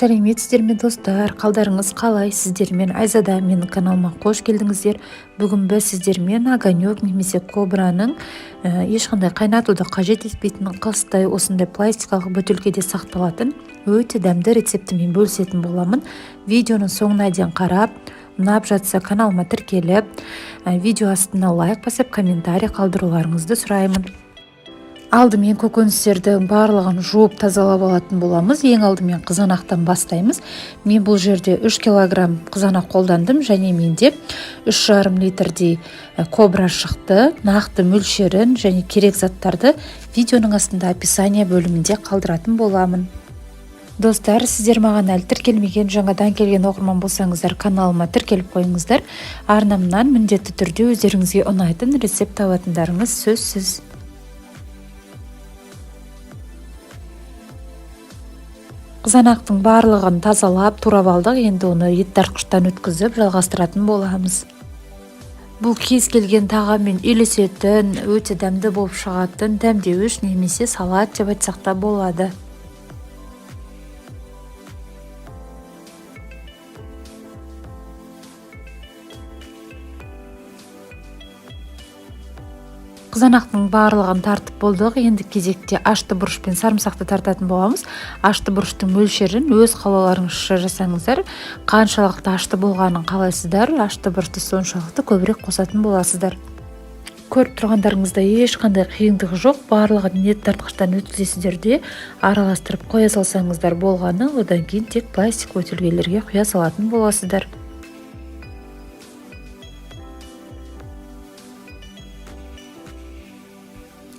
Сәлеметсіздер ме достар, қалдарыңыз қалай? Сіздермен Айзада менің каналыма қош келдіңіздер. Бүгін біз сіздермен огонек немесе кобраның ешқандай қайнатуды қажет етпейтін қыстай осындай пластикалық бөтелкеде сақталатын өте дәмді рецептімен бөлісетін боламын. Видеоның соңына дейін қарап, ұнап жатса каналыма тіркеліп, видео астына лайк басып, комментарий қалдыруларыңызды сұраймын. Алдымен көкөністердің барлығын жуып тазалап алатын боламыз. Ең алдымен қызанақтан бастаймыз. Мен бұл жерде 3 килограмм қызанақ қолдандым және менде 3,5 литрдей кобра шықты. Нақты мөлшерін және керек заттарды видеоның астында описание бөлімінде қалдыратын боламын. Достар, сіздер маған әлі тіркелмеген, жаңадан келген оқырман болсаңыздар, каналыма тіркеліп қойыңыздар. Арнамнан міндетті түрде өздеріңізге ұнайтын рецепт табатындарыңыз сөзсіз. Қызанақтың барлығын тазалап, турап алдық. Енді оны ет тартқыштан өткізіп, жалғастыратын боламыз. Бұл кез келген тағаммен үйлесетін, өте дәмді болып шығатын дәмдеуіш немесе салат деп айтсақ та болады. Қызанақтың барлығын тартып болдық. Енді кезекте ашты бұрыш пен сарымсақты тартатын боламыз. Ашты бұрыштың мөлшерін өз қалауларыңызша жасаңыздар. Қаншалықты ашты болғанын қалайсыздар, ашты бұрышты соншалықты көбірек қосатын боласыздар. Көріп тұрғандарыңызда ешқандай қиындығы жоқ. Барлығын ет тартқыштан өткізесіздер де араластырып қоя салсаңыздар болғаны, одан кейін тек пластик бөтелкелерге құя салатын боласыздар.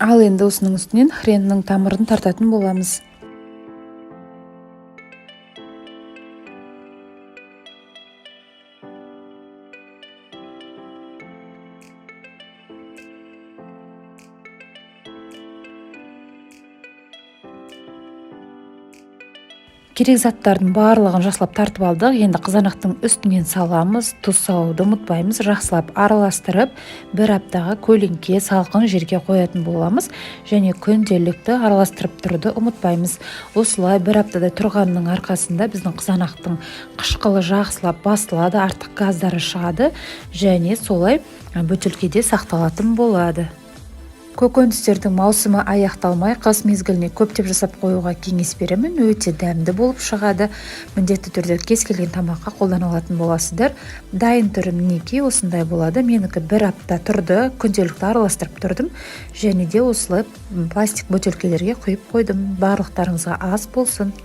Ал енді осының үстінен хреннің тамырын тартатын боламыз. Керек заттардың барлығын жақсылап тартып алдық. Енді қызанақтың үстінен саламыз. Тұз салуды ұмытпаймыз. Жақсылап араластырып, бір аптаға көлеңке салқын жерге қоятын боламыз. Және күнделікті араластырып тұруды ұмытпаймыз. Осылай бір аптада тұрғанның арқасында біздің қызанақтың қышқылы жақсылап басылады, артық газдары шығады және солай бөтелкеде сақталатын болады. Көкөністердің маусымы аяқталмай, қыс мезгіліне көптеп жасап қоюға кеңес беремін. Өте дәмді болып шығады. Міндетті түрде кез келген тамаққа қолдана алатын боласыздар. Дайын түрі мінекей осындай болады. Менікі бір апта тұрды, күнделікті араластырып тұрдым және де осылай пластик бөтелкелерге құйып қойдым. Барлықтарыңызға ас болсын.